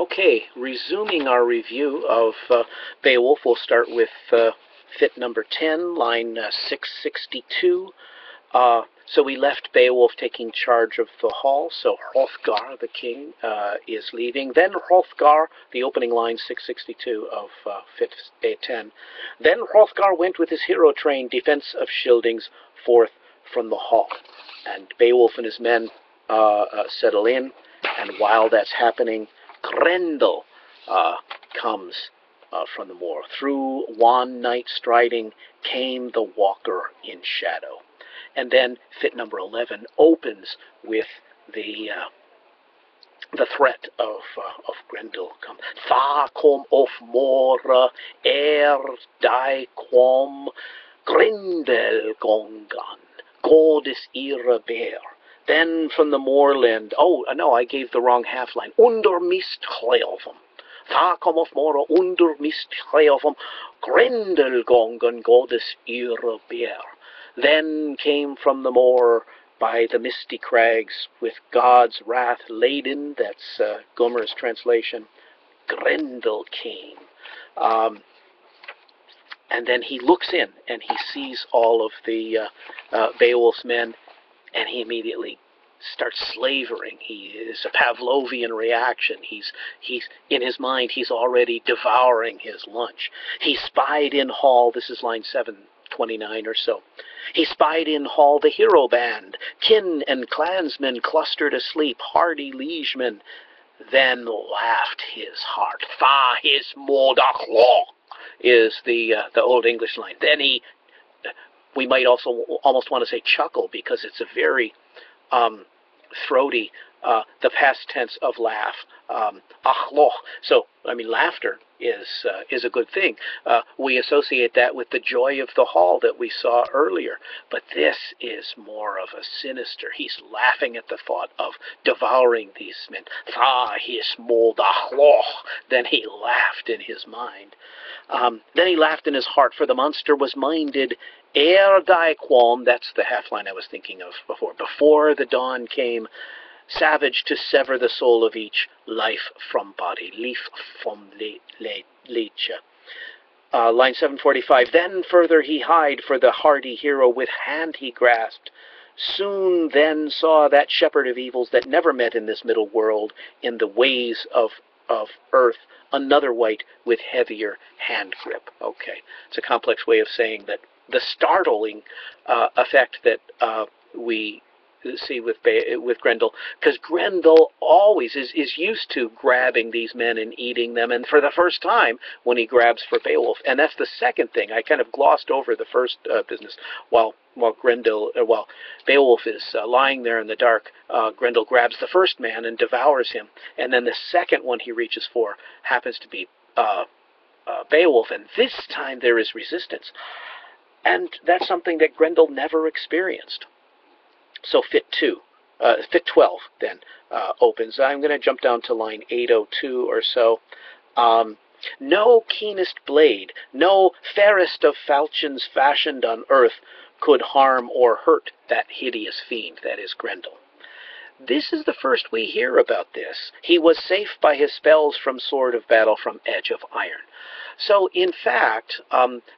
Okay, resuming our review of Beowulf, we'll start with fit number 10, line 662. So we left Beowulf taking charge of the hall, so Hrothgar, the king, is leaving. Then Hrothgar, the opening line 662 of Fitts X-XIII. Then Hrothgar went with his hero train, defense of Scyldings, forth from the hall. And Beowulf and his men settle in, and while that's happening, Grendel comes from the moor. Through wan night striding came the walker in shadow. And then fit number 11 opens with the threat of Grendel. Tha kom of mora die quam Grendel gongan, godis ira bear. Then from the moorland, oh, no, I gave the wrong half line. Under mist hlevum. Tha kom of mora under mist hlevum, Grendel gongan, godis ira bear. Then came from the moor by the misty crags, with God's wrath laden, that's Gomer's translation, Grendel came. And then he looks in, and he sees all of the Beowulf's men, and he immediately starts slavering. He is a Pavlovian reaction. He's in his mind, he's already devouring his lunch. He spied in hall, this is line 729 or so. He spied in hall the hero band, kin and clansmen clustered asleep, hardy liegemen. Then laughed his heart. Fa his modachlo is the Old English line. Then we might also almost want to say chuckle, because it's a very throaty, the past tense of laugh. Achloch. So, I mean, laughter is a good thing. We associate that with the joy of the hall that we saw earlier. But this is more of a sinister. He's laughing at the thought of devouring these men. Tha his modachloch. Then he laughed in his mind. Then he laughed in his heart, for the monster was minded die quam, that's the half line I was thinking of before the dawn came, savage to sever the soul of each, life from body, leaf from leche. Line 745, then further he hied, for the hardy hero with hand he grasped. Soon then saw that shepherd of evils that never met in this middle world, in the ways of earth, another wight with heavier hand grip. Okay, it's a complex way of saying that the startling effect that we see with Grendel, because Grendel always is used to grabbing these men and eating them, and for the first time when he grabs for Beowulf. And that's the second thing. I kind of glossed over the first business. While Beowulf is lying there in the dark, Grendel grabs the first man and devours him, and then the second one he reaches for happens to be Beowulf, and this time there is resistance. And that's something that Grendel never experienced. So fit 12 then opens. I'm going to jump down to line 802 or so. No keenest blade, no fairest of falchions fashioned on earth could harm or hurt that hideous fiend, that is Grendel. This is the first we hear about this. He was safe by his spells from sword of battle, from edge of iron. So, in fact,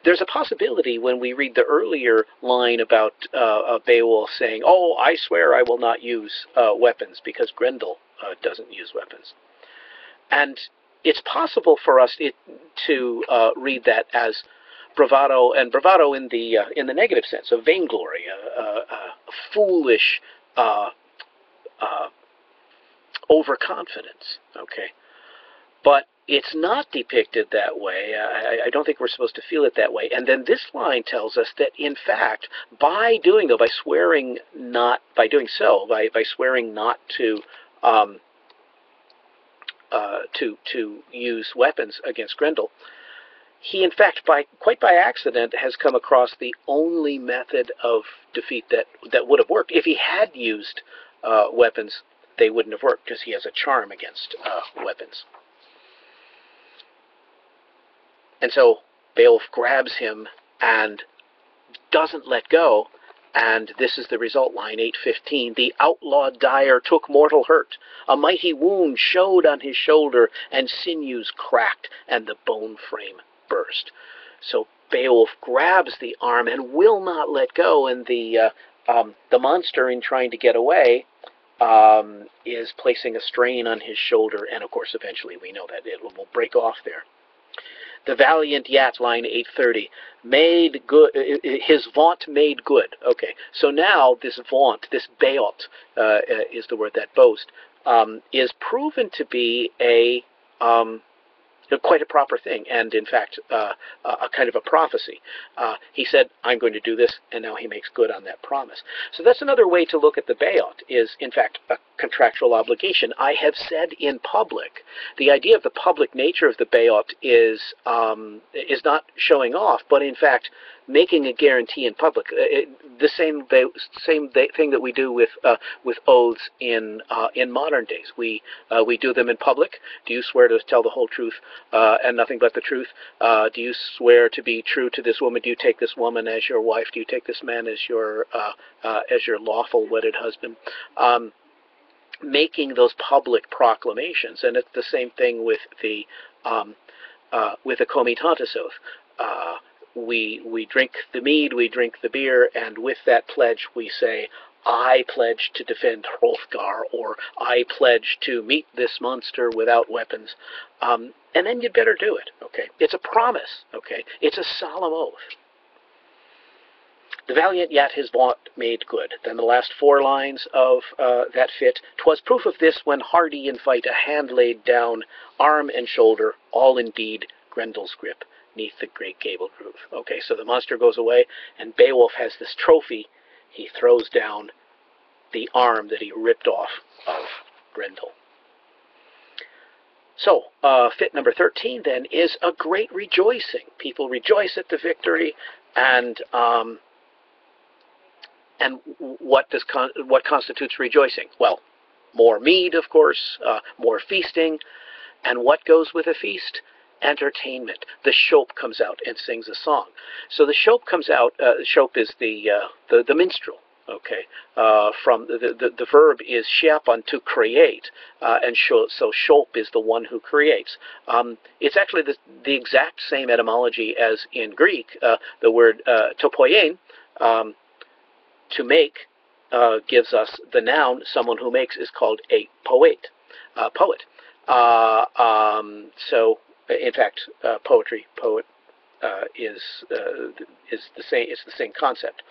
there's a possibility when we read the earlier line about Beowulf saying, oh, I swear I will not use weapons, because Grendel doesn't use weapons. And it's possible for us to read that as bravado, and bravado in the negative sense of vainglory, a foolish overconfidence. Okay, but it's not depicted that way. I don't think we're supposed to feel it that way. And then this line tells us that, in fact, by swearing not to use weapons against Grendel, he, in fact, quite by accident, has come across the only method of defeat that would have worked. If he had used weapons, they wouldn't have worked, because he has a charm against weapons. And so Beowulf grabs him and doesn't let go, And this is the result, line 815. The outlawed dyer took mortal hurt. A mighty wound showed on his shoulder, and sinews cracked, and the bone frame burst. So Beowulf grabs the arm and will not let go, and the monster, in trying to get away, is placing a strain on his shoulder, and of course eventually we know that it will break off there. The valiant Yat, line 830, made good, his vaunt made good. Okay, so now this vaunt, this beot, is the word, that boast, is proven to be quite a proper thing, and in fact a kind of a prophecy. He said, I'm going to do this, and now he makes good on that promise. So that's another way to look at the beot, is in fact a contractual obligation. I have said in public, the idea of the public nature of the beot is not showing off, but in fact making a guarantee in public. The same thing that we do with oaths in modern days. We do them in public. Do you swear to tell the whole truth and nothing but the truth? Do you swear to be true to this woman? Do you take this woman as your wife? Do you take this man as your lawful wedded husband? Making those public proclamations, and it's the same thing with the comitatus oath. We drink the mead, we drink the beer, and with that pledge we say, I pledge to defend Hrothgar, or I pledge to meet this monster without weapons. And then you'd better do it, okay? It's a promise, okay? It's a solemn oath. The valiant Yat his vaunt made good. Then the last 4 lines of that fit. 'Twas proof of this when hardy in fight a hand laid down, arm and shoulder, all indeed Grendel's grip, 'neath the great gabled roof. Okay, so the monster goes away, and Beowulf has this trophy. He throws down the arm that he ripped off of Grendel. So, fit number 13 then is a great rejoicing. People rejoice at the victory, and what constitutes rejoicing? Well, more mead, of course, more feasting, and what goes with a feast? Entertainment. The Shope comes out and sings a song. So the Shope comes out. Shope is the minstrel. Okay, from the verb is sheapon, to create, and so Shope is the one who creates. It's actually the exact same etymology as in Greek. The word topoien, to make, gives us the noun. Someone who makes is called a poet. So, in fact, poet is the same. It's the same concept.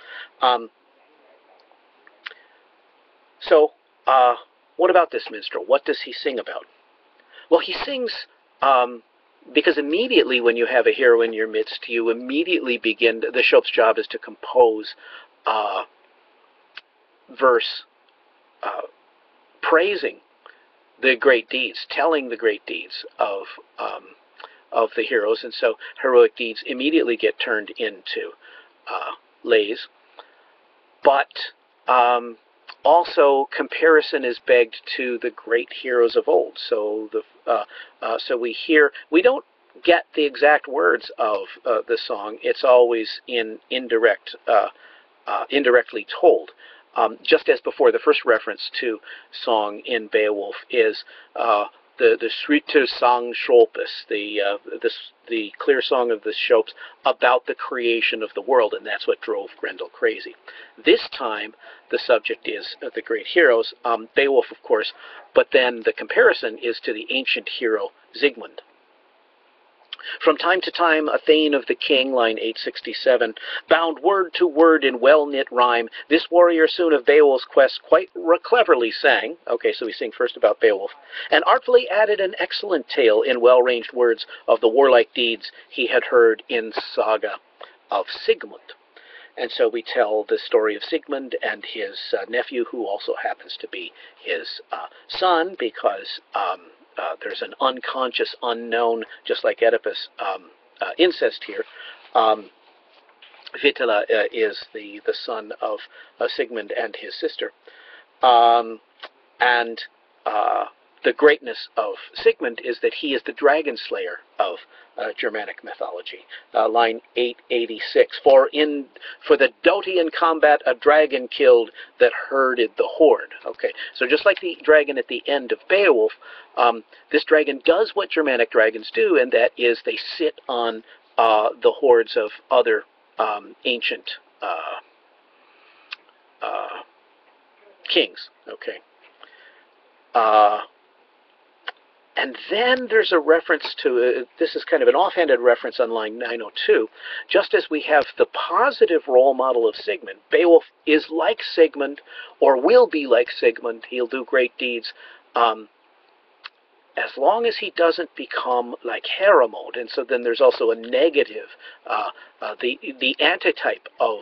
So, what about this minstrel? What does he sing about? Well, he sings because immediately when you have a hero in your midst, you immediately begin. The Shope's job is to compose verse praising the great deeds, telling the great deeds of the heroes, and so heroic deeds immediately get turned into lays. But also comparison is begged to the great heroes of old. So so we don't get the exact words of the song. It's always indirectly told. Just as before, the first reference to song in Beowulf is the Sriter Sang Shopus, the clear song of the Shopes about the creation of the world, and that's what drove Grendel crazy. This time, the subject is the great heroes, Beowulf, of course, but then the comparison is to the ancient hero Sigmund. From time to time, a thane of the king, line 867, bound word to word in well-knit rhyme. This warrior soon of Beowulf's quest quite cleverly sang. Okay, so we sing first about Beowulf. And artfully added an excellent tale in well-ranged words of the warlike deeds he had heard in saga of Sigmund. And so we tell the story of Sigmund and his nephew, who also happens to be his son, because there's an unconscious, unknown, just like Oedipus, incest here. Wittela is the son of Sigmund and his sister. And the greatness of Sigmund is that he is the dragon slayer of Germanic mythology. Line 886, for the Dotian combat a dragon killed that herded the horde. Okay, so just like the dragon at the end of Beowulf, this dragon does what Germanic dragons do, and that is they sit on the hordes of other ancient kings. Okay. And then there's a reference to, this is kind of an offhanded reference on line 902, just as we have the positive role model of Sigmund. Beowulf is like Sigmund, or will be like Sigmund. He'll do great deeds, as long as he doesn't become like Heremod. And so then there's also a negative. The antitype of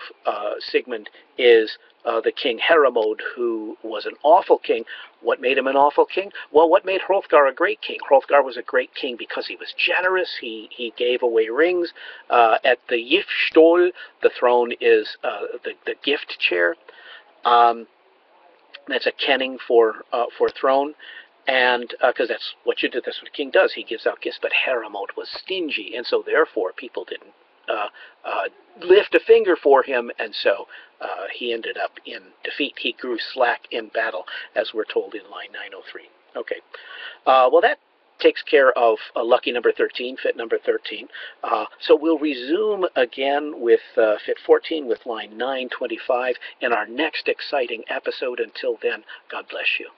Sigmund is the king Heremod, who was an awful king. What made him an awful king? Well, what made Hrothgar a great king? Hrothgar was a great king because he was generous. He gave away rings. At the Gifstol, the throne is the gift chair. That's a kenning for throne. And because that's what you do, that's what a king does. He gives out gifts. But Heremod was stingy, and so therefore people didn't lift a finger for him, and so he ended up in defeat. He grew slack in battle, as we're told in line 903. Okay, well, that takes care of lucky number 13, fit number 13. So we'll resume again with fit 14 with line 925 in our next exciting episode. Until then, God bless you.